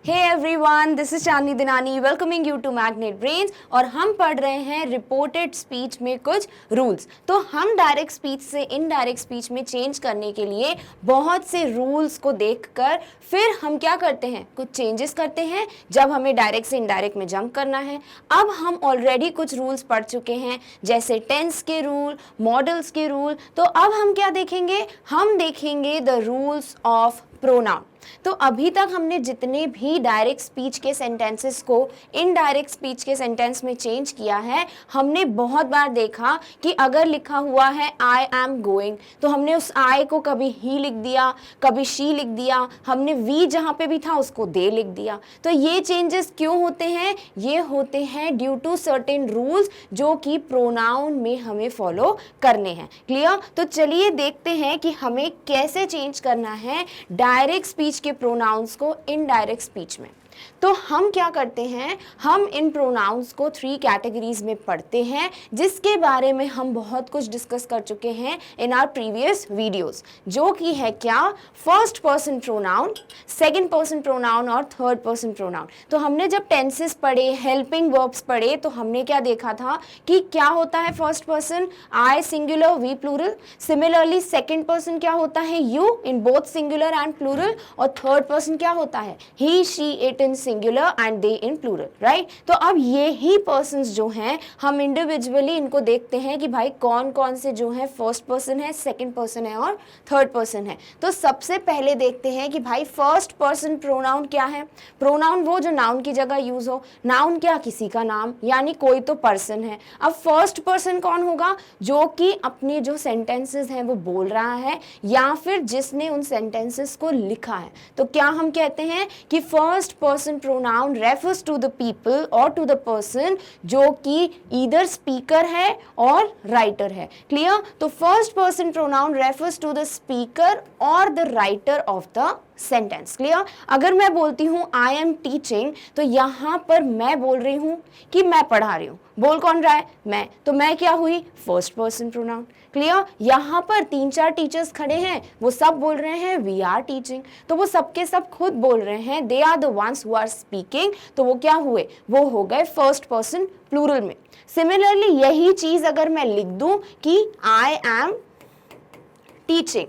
Hey everyone, this is Chandni Dinani welcoming you to Magnet Brains. और हम पढ़ रहे हैं रिपोर्टेड स्पीच में कुछ रूल्स। तो हम डायरेक्ट स्पीच से इनडायरेक्ट स्पीच में चेंज करने के लिए बहुत से रूल्स को देखकर फिर हम क्या करते हैं, कुछ चेंजेस करते हैं जब हमें डायरेक्ट से इनडायरेक्ट में जंप करना है। अब हम ऑलरेडी कुछ रूल्स पढ़ चुके हैं, जैसे टेंस के रूल, मॉडल्स के रूल। तो अब हम क्या देखेंगे, हम देखेंगे द रूल्स ऑफ प्रोनाउन। तो अभी तक हमने जितने भी डायरेक्ट स्पीच के सेंटेंसेस को इनडायरेक्ट स्पीच के सेंटेंस में चेंज किया है, हमने बहुत बार देखा कि अगर लिखा हुआ है आई एम गोइंग, तो हमने उस आई को कभी ही लिख दिया, कभी शी लिख दिया, हमने वी जहाँ पे भी था उसको दे लिख दिया। तो ये चेंजेस क्यों होते हैं? ये होते हैं ड्यू टू सर्टेन रूल्स जो कि प्रोनाउन में हमें फॉलो करने हैं। क्लियर? तो चलिए देखते हैं कि हमें कैसे चेंज करना है डायरेक्ट स्पीच के प्रोनाउंस को इनडायरेक्ट स्पीच में। तो हम क्या करते हैं, हम इन प्रोनाउंस को 3 कैटेगरीज में पढ़ते हैं, जिसके बारे में हम बहुत कुछ डिस्कस कर चुके हैं इन आवर प्रीवियस वीडियोस, जो कि है क्या, first person pronoun, second person pronoun और थर्ड पर्सन प्रोनाउन। तो हमने जब टेंसेस पढ़े, हेल्पिंग वर्ब्स पढ़े, तो हमने क्या देखा था कि क्या होता है first person, I singular we plural. Similarly second person क्या होता है, you in both singular and plural. और थर्ड पर्सन क्या होता है, he she it in singular and they in plural, right. तो अब ये ही पर्सन्स जो हैं, हम इंडिविजुअली इनको देखते हैं कि भाई कौन कौन से जो है फर्स्ट पर्सन है, सेकंड पर्सन है और थर्ड पर्सन है। तो सबसे पहले देखते हैं कि भाई फर्स्ट पर्सन प्रोनाउन क्या है। प्रोनाउन वो जो नाउन की जगह यूज हो। नाउन क्या, किसी का नाम, यानी कोई तो पर्सन है। अब फर्स्ट पर्सन कौन होगा, जो कि अपने जो सेंटेंसेस हैं वो बोल रहा है या फिर जिसने उन सेंटेंसेस को लिखा है। तो क्या हम कहते हैं कि first person pronoun refers to the people और टू द पर्सन जो कि ईदर स्पीकर है और राइटर है। क्लियर? तो first person pronoun refers to the speaker और the writer of the sentence. Clear? अगर मैं बोलती हूँ आई एम टीचिंग, तो यहां पर मैं बोल रही हूं कि मैं पढ़ा रही हूं। बोल कौन रहा है? मैं। तो मैं क्या हुई? First person pronoun. क्लियर? यहां पर 3-4 टीचर्स खड़े हैं, वो सब बोल रहे हैं वी आर टीचिंग, तो वो सबके सब खुद बोल रहे हैं, they are the ones who are speaking. तो वो क्या हुए? वो हो गए फर्स्ट पर्सन प्लूरल में। सिमिलरली यही चीज अगर मैं लिख दूं कि आई एम टीचिंग,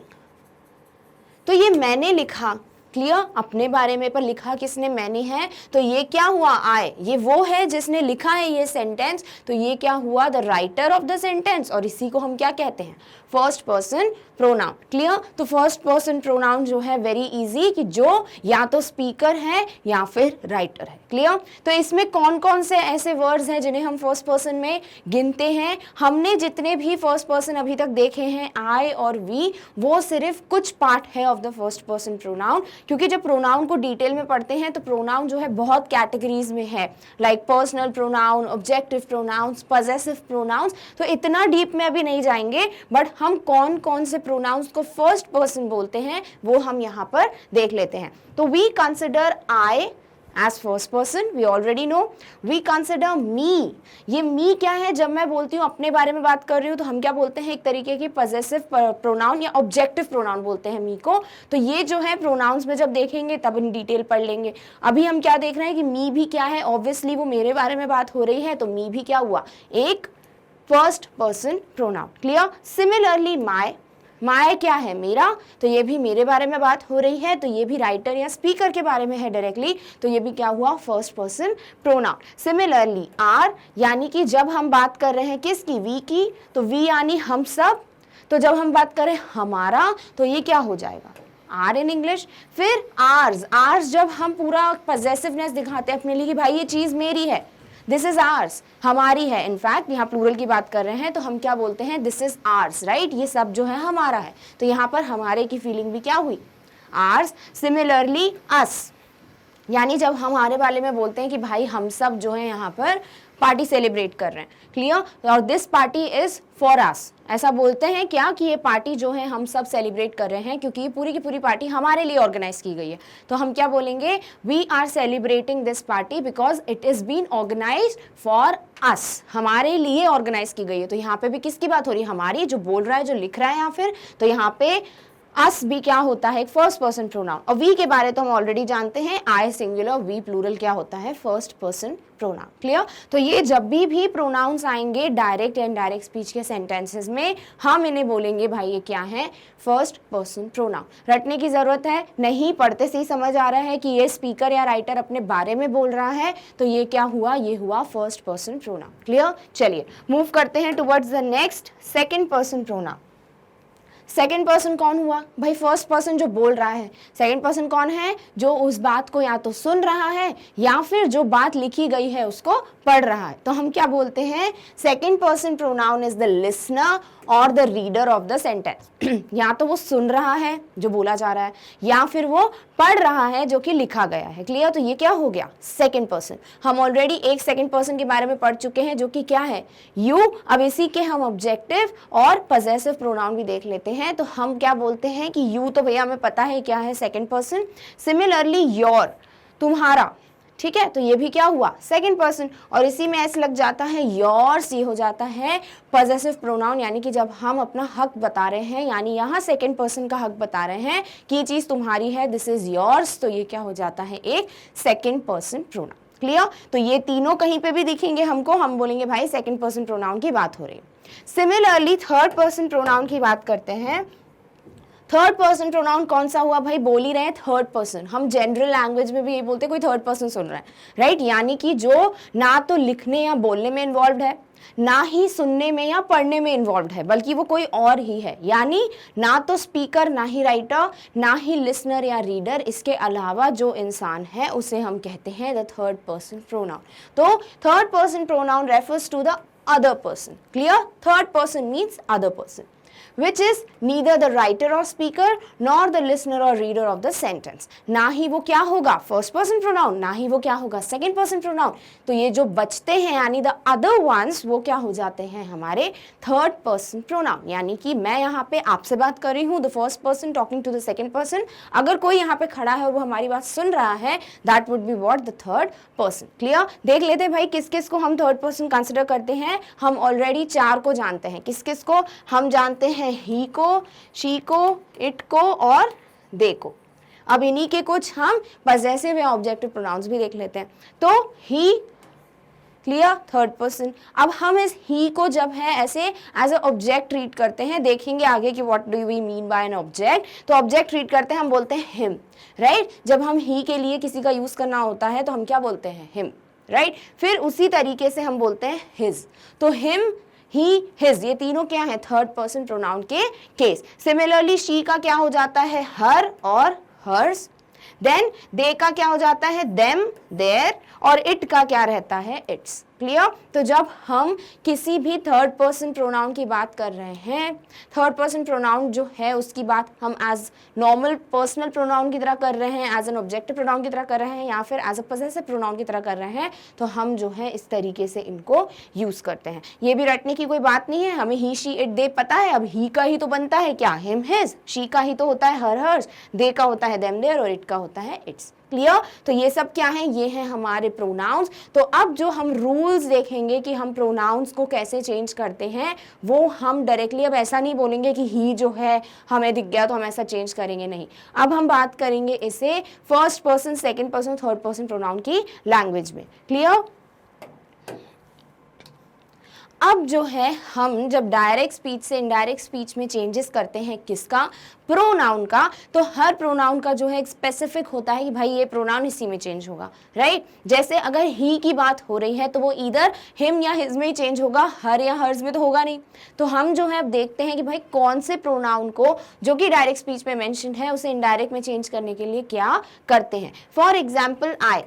तो ये मैंने लिखा, क्लियर, अपने बारे में, पर लिखा किसने? मैंने है। तो ये क्या हुआ? आई, ये वो है जिसने लिखा है ये सेंटेंस, तो ये क्या हुआ? The writer of the sentence. और इसी को हम क्या कहते हैं? First person pronoun. क्लियर? तो फर्स्ट पर्सन प्रोनाउन जो है वेरी इजी, कि जो या तो स्पीकर है या फिर राइटर है। क्लियर? तो इसमें कौन कौन से ऐसे वर्ड्स हैं जिन्हें हम फर्स्ट पर्सन में गिनते हैं? हमने जितने भी फर्स्ट पर्सन अभी तक देखे हैं, आई और वी, वो सिर्फ कुछ पार्ट है of the first person pronoun. क्योंकि जब प्रोनाउन को डिटेल में पढ़ते हैं तो प्रोनाउन जो है बहुत कैटेगरीज में है, like personal pronoun, objective pronouns, possessive pronouns. तो इतना डीप में अभी नहीं जाएंगे, बट हम कौन कौन से प्रोनाउंस को फर्स्ट पर्सन बोलते हैं वो हम यहाँ पर देख लेते हैं। तो we consider I as first person, we already know. We consider me. ये me क्या है? जब मैं बोलती हूँ, अपने बारे में बात कर रही हूँ, तो हम क्या बोलते हैं? एक तरीके की possessive pronoun या objective pronoun बोलते हैं me को। तो ये जो है pronouns में जब देखेंगे तब इन डिटेल पढ़ लेंगे। अभी हम क्या देख रहे हैं कि me भी क्या है? ऑब्वियसली वो मेरे बारे में बात हो रही है, तो me भी क्या हुआ? एक first person pronoun. Clear? Similarly my क्या है? मेरा, तो ये भी मेरे बारे में बात हो रही है, तो ये भी राइटर या स्पीकर के बारे में है डायरेक्टली, तो ये भी क्या हुआ? First person pronoun. Similarly our, यानी कि जब हम बात कर रहे हैं किसकी? वी की, तो वी यानी हम सब। तो जब हम बात करें हमारा, तो ये क्या हो जाएगा? Our in English. फिर आर्स जब हम पूरा पॉसेसिवनेस दिखाते हैं अपने लिए कि भाई ये चीज मेरी है, दिस इज आर्स, हमारी है। इनफैक्ट यहाँ प्लूरल की बात कर रहे हैं, तो हम क्या बोलते हैं? This is hours, right. ये सब जो है हमारा है, तो यहाँ पर हमारे की फीलिंग भी क्या हुई? आर्स। सिमिलरली अस, यानी जब हम हमारे बारे में बोलते हैं कि भाई हम सब जो है यहाँ पर पार्टी सेलिब्रेट कर रहे हैं। क्लियर? और this party is for us, ऐसा बोलते हैं क्या कि ये पार्टी जो है हम सब सेलिब्रेट कर रहे हैं, क्योंकि ये पूरी की पूरी पार्टी हमारे लिए ऑर्गेनाइज की गई है। तो हम क्या बोलेंगे? We are celebrating this party because it is been organize for us, हमारे लिए ऑर्गेनाइज की गई है। तो यहाँ पे भी किसकी बात हो रही है? हमारी, जो बोल रहा है, जो लिख रहा है यहाँ फिर, तो यहाँ पे अस भी क्या होता है, एक फर्स्ट पर्सन प्रोनाउन, और वी के बारे तो हम ऑलरेडी जानते हैं, आई सिंगुलर वी प्लूरल क्या होता है, फर्स्ट पर्सन प्रोनाउन। क्लियर? तो ये जब भी प्रोनाउंस आएंगे डायरेक्ट एंड इनडायरेक्ट स्पीच के सेंटेंसेस में, हम इन्हें बोलेंगे भाई ये क्या है, फर्स्ट पर्सन प्रोनाउन। रटने की जरूरत है नहीं, पढ़ते से ही समझ आ रहा है कि ये स्पीकर या राइटर अपने बारे में बोल रहा है, तो ये क्या हुआ, ये हुआ फर्स्ट पर्सन प्रोनाउन। क्लियर? चलिए मूव करते हैं towards the next, second person pronoun. Second person कौन हुआ भाई, फर्स्ट पर्सन जो बोल रहा है, सेकेंड पर्सन कौन है, जो उस बात को या तो सुन रहा है या फिर जो बात लिखी गई है उसको पढ़ रहा है। तो हम क्या बोलते हैं, second person pronoun is the listener और the reader of the sentence. या तो वो सुन रहा है जो बोला जा रहा है, या फिर वो पढ़ रहा है जो कि लिखा गया है। क्लियर? तो ये क्या हो गया, सेकेंड पर्सन। हम ऑलरेडी एक सेकेंड पर्सन के बारे में पढ़ चुके हैं जो कि क्या है, यू। अब इसी के हम ऑब्जेक्टिव और पजेसिव प्रोनाउन भी देख लेते हैं। तो हम क्या बोलते हैं कि यू तो भैया हमें पता है क्या है, सेकेंड पर्सन। सिमिलरली योर, तुम्हारा, ठीक है, तो ये भी क्या हुआ, सेकंड पर्सन। और इसी में ऐसे लग जाता है योर्स, ये हो जाता है पजेसिव प्रोनाउन, यानी कि जब हम अपना हक बता रहे हैं, यानी यहाँ सेकंड पर्सन का हक बता रहे हैं कि ये चीज तुम्हारी है, दिस इज योर्स, तो ये क्या हो जाता है, एक सेकंड पर्सन प्रोनाउन। क्लियर? तो ये तीनों कहीं पे भी दिखेंगे हमको, हम बोलेंगे भाई सेकंड पर्सन प्रोनाउन की बात हो रही है। सिमिलरली थर्ड पर्सन प्रोनाउन की बात करते हैं। थर्ड पर्सन प्रोनाउन कौन सा हुआ भाई, बोल ही रहे हैं थर्ड पर्सन, हम जनरल लैंग्वेज में भी ये बोलते हैं कोई थर्ड पर्सन सुन रहा है, राइट? यानी कि जो ना तो लिखने या बोलने में इन्वॉल्व है, ना ही सुनने में या पढ़ने में इन्वॉल्व है, बल्कि वो कोई और ही है। यानी ना तो स्पीकर, ना ही राइटर, ना ही लिसनर या रीडर, इसके अलावा जो इंसान है उसे हम कहते हैं द थर्ड पर्सन प्रोनाउन। तो third person pronoun refers to the other person. Clear? Third person means other person, which is neither the writer or speaker nor the listener or reader of the sentence। ना ही वो क्या होगा first person pronoun, ना ही वो क्या होगा second person pronoun। तो ये जो बचते हैं यानी the other ones, वो क्या हो जाते हैं हमारे third person pronoun। यानी कि मैं यहाँ पे आपसे बात कर रही हूँ, the first person talking to the second person, अगर कोई यहाँ पे खड़ा है और वो हमारी बात सुन रहा है, that would be what, the third person। Clear? देख लेते हैं भाई किस किस को हम थर्ड पर्सन कंसिडर करते हैं। हम ऑलरेडी 4 को जानते हैं। किस किस को हम जानते हैं, ही को, शी को, इट को और दे को। अब इन्हीं के कुछ हम पजेसिव या ऑब्जेक्टिव प्रोनाउंस भी देख लेते हैं। तो ही, क्लियर, थर्ड पर्सन। अब हम इस ही को जब है ऐसे एज अ ऑब्जेक्ट ट्रीट करते हैं, देखेंगे आगे कि what do we mean by an object. तो ऑब्जेक्ट ट्रीट करते हैं, हम बोलते हैं हिम, राइट? जब हम ही के लिए किसी का यूज करना होता है तो हम क्या बोलते हैं, हिम, राइट? फिर उसी तरीके से हम बोलते हैं हिज। तो हिम, ही, हिज, ये तीनों क्या है, थर्ड पर्सन प्रोनाउन के केस। सिमिलरली शी का क्या हो जाता है, हर और हर्स। देन दे का क्या हो जाता है, देम, देयर। और इट का क्या रहता है, इट्स। क्लियर? तो जब हम किसी भी थर्ड पर्सन प्रोनाउन की बात कर रहे हैं, थर्ड पर्सन प्रोनाउन जो है उसकी बात हम एज नॉर्मल पर्सनल प्रोनाउन की तरह कर रहे हैं, एज एन ऑब्जेक्टिव प्रोनाउन की तरह कर रहे हैं, या फिर एज अ पजेसिव प्रोनाउन की तरह कर रहे हैं, तो हम जो है इस तरीके से इनको यूज करते हैं। ये भी रटने की कोई बात नहीं है, हमें ही, शी, इट, दे पता है। अब ही का ही तो बनता है क्या, हिम, हिज। शी का ही तो होता है हर, हर्स। दे का होता है देम, देयर। और इट का होता है इट्स। क्लियर? तो ये सब क्या है, ये हैं हमारे प्रोनाउंस। तो अब जो हम रूल्स देखेंगे कि हम प्रोनाउंस को कैसे चेंज करते हैं, वो हम डायरेक्टली अब ऐसा नहीं बोलेंगे कि ही जो है हमें दिख गया तो हम ऐसा चेंज करेंगे, नहीं। अब हम बात करेंगे इसे first person, second person, third person pronoun की लैंग्वेज में। क्लियर? अब जो है हम जब डायरेक्ट स्पीच से इनडायरेक्ट स्पीच में चेंजेस करते हैं, किसका, प्रोनाउन का, तो हर प्रोनाउन का जो है एक स्पेसिफिक होता है कि भाई ये प्रोनाउन इसी में चेंज होगा, राइट? जैसे अगर ही की बात हो रही है तो वो इधर हिम या हिज में ही चेंज होगा, हर या हर्स में तो होगा नहीं। तो हम जो है अब देखते हैं कि भाई कौन से प्रोनाउन को जो कि डायरेक्ट स्पीच में मेंशन है उसे इनडायरेक्ट में चेंज करने के लिए क्या करते हैं। फॉर एग्जाम्पल आई,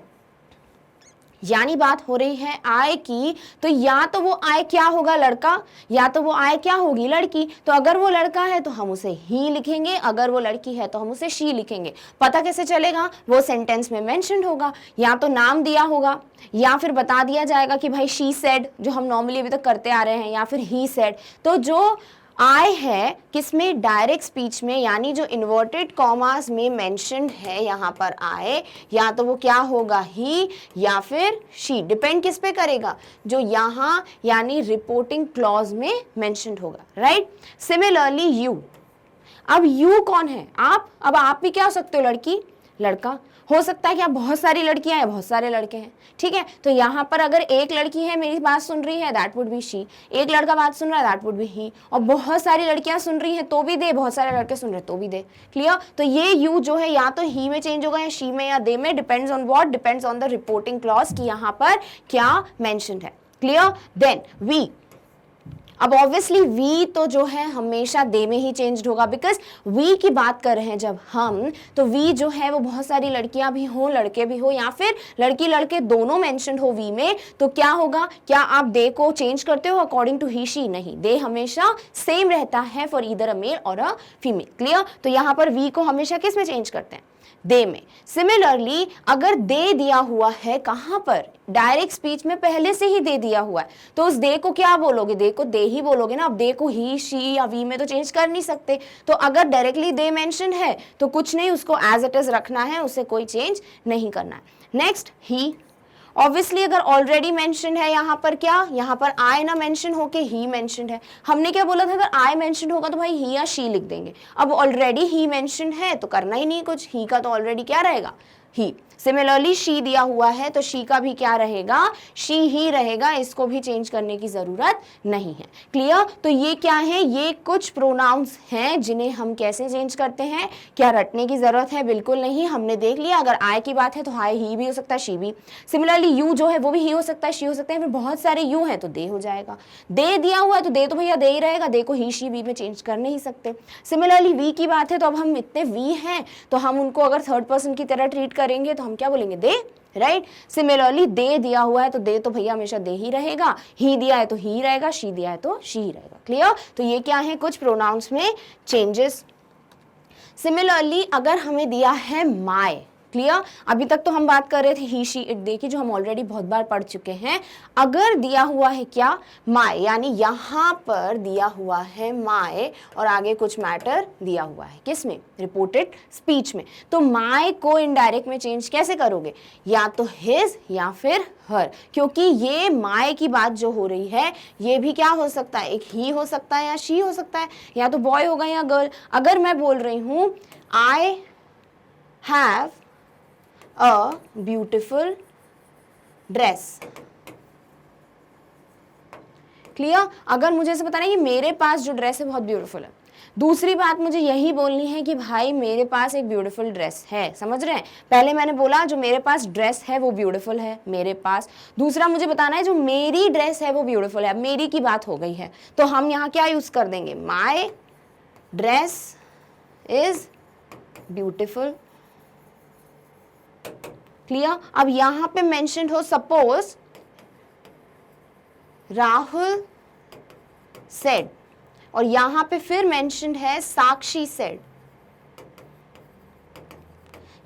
यानी बात हो रही है आय की, तो या तो वो आय क्या होगा, लड़का, या तो वो आय क्या होगी, लड़की। तो अगर वो लड़का है तो हम उसे ही लिखेंगे, अगर वो लड़की है तो हम उसे शी लिखेंगे। पता कैसे चलेगा, वो सेंटेंस में मेंशन्ड होगा, या तो नाम दिया होगा, या फिर बता दिया जाएगा कि भाई शी सेड, जो हम नॉर्मली अभी तक करते आ रहे हैं, या फिर ही सेड। तो जो आई है किसमें, डायरेक्ट स्पीच में, यानी जो इन्वर्टेड कॉमास में मेंशन्ड है यहाँ पर आए, या तो वो क्या होगा, ही या फिर शी। डिपेंड किस पे करेगा, जो यहाँ यानी रिपोर्टिंग क्लॉज में मेंशन्ड होगा, राइट? सिमिलरली यू, अब यू कौन है? आप। अब आप भी क्या हो सकते हो? लड़की, लड़का हो सकता है कि आप बहुत सारी लड़कियां हैं, बहुत सारे लड़के हैं, ठीक है। तो यहाँ पर अगर एक लड़की है मेरी बात सुन रही है, दैट वुड बी शी। एक लड़का बात सुन रहा है, दैट वुड बी ही। और बहुत सारी लड़कियां सुन रही हैं तो भी दे, बहुत सारे लड़के सुन रहे हैं तो भी दे। क्लियर? तो ये यू जो है या तो ही में चेंज होगा या शी में या दे में, depends on what? Depends on the reporting clause कि यहाँ पर क्या मेंशन्ड है। क्लियर? Then we. अब ऑब्वियसली वी तो जो है हमेशा दे में ही चेंज होगा, बिकॉज वी की बात कर रहे हैं जब हम, तो वी जो है वो बहुत सारी लड़कियां भी हो, लड़के भी हो, या फिर लड़की लड़के दोनों मेंशन हो वी में, तो क्या होगा? क्या आप दे को चेंज करते हो अकॉर्डिंग टू ही शी? नहीं, दे हमेशा सेम रहता है फॉर ईदर अ मेल और अ फीमेल। क्लियर? तो यहाँ पर वी को हमेशा किस में चेंज करते हैं? दे में। सिमिलरली अगर दे दिया हुआ है कहां पर? डायरेक्ट स्पीच में पहले से ही दे दिया हुआ है, तो उस दे को क्या बोलोगे? दे को दे ही बोलोगे ना। अब दे को ही, शी या वी में तो चेंज कर नहीं सकते, तो अगर डायरेक्टली दे मेंशन है तो कुछ नहीं, उसको एज इट इज रखना है, उसे कोई चेंज नहीं करना है। नेक्स्ट ही। ऑब्वियसली अगर ऑलरेडी मेंशन है यहाँ पर, क्या यहाँ पर आई ना मेंशन होके ही मेंशन है। हमने क्या बोला था? अगर आई मेंशन होगा तो भाई ही या शी लिख देंगे। अब ऑलरेडी ही मेंशन है तो करना ही नहीं कुछ, ही का तो ऑलरेडी क्या रहेगा? ही। सिमिलरली शी दिया हुआ है तो शी का भी क्या रहेगा? शी ही रहेगा, इसको भी चेंज करने की जरूरत नहीं है। क्लियर? तो ये क्या है? ये कुछ प्रोनाउंस हैं जिन्हें हम कैसे चेंज करते हैं। क्या रटने की जरूरत है? बिल्कुल नहीं, हमने देख लिया। अगर आई की बात है तो हाई ही भी हो सकता है, शी भी। सिमिलरली यू जो है वो भी ही हो सकता है, शी हो सकता है, फिर बहुत सारे यू हैं तो दे हो जाएगा। दे दिया हुआ है तो दे तो भैया दे ही रहेगा, दे को ही शी वी में चेंज कर नहीं सकते। सिमिलरली वी की बात है तो अब हम इतने वी हैं तो हम उनको अगर थर्ड पर्सन की तरह ट्रीट करेंगे तो हम क्या बोलेंगे? दे, राइट। सिमिलरली दे दिया हुआ है तो दे तो भैया हमेशा दे ही रहेगा, ही दिया है तो ही रहेगा, शी दिया है तो शी ही रहेगा। क्लियर? तो ये क्या है? कुछ प्रोनाउंस में चेंजेस। सिमिलरली अगर हमें दिया है माय, क्लियर? अभी तक तो हम बात कर रहे थे ही शी इट दे की, जो हम ऑलरेडी बहुत बार पढ़ चुके हैं। अगर दिया हुआ है क्या? माय, यानी यहां पर दिया हुआ है माय और आगे कुछ मैटर दिया हुआ है, किसमें? रिपोर्टेड स्पीच में। तो माय को इनडायरेक्ट में चेंज कैसे करोगे? या तो हिज या फिर हर, क्योंकि ये माय की बात जो हो रही है ये भी क्या हो सकता है? एक ही हो सकता है या शी हो सकता है, या तो बॉय होगा या गर्ल। अगर मैं बोल रही हूं आई have a beautiful dress, clear? अगर मुझे ऐसे बताना है कि मेरे पास जो ड्रेस है बहुत ब्यूटीफुल है, दूसरी बात मुझे यही बोलनी है कि भाई मेरे पास एक ब्यूटीफुल ड्रेस है। समझ रहे हैं? पहले मैंने बोला जो मेरे पास ड्रेस है वो ब्यूटीफुल है मेरे पास, दूसरा मुझे बताना है जो मेरी ड्रेस है वो ब्यूटीफुल है। मेरी की बात हो गई है तो हम यहाँ क्या यूज कर देंगे? माई ड्रेस इज ब्यूटीफुल। क्लियर? अब यहां पे मेंशन हो सपोज राहुल सेड, और यहां पे फिर मेंशन है साक्षी सेड,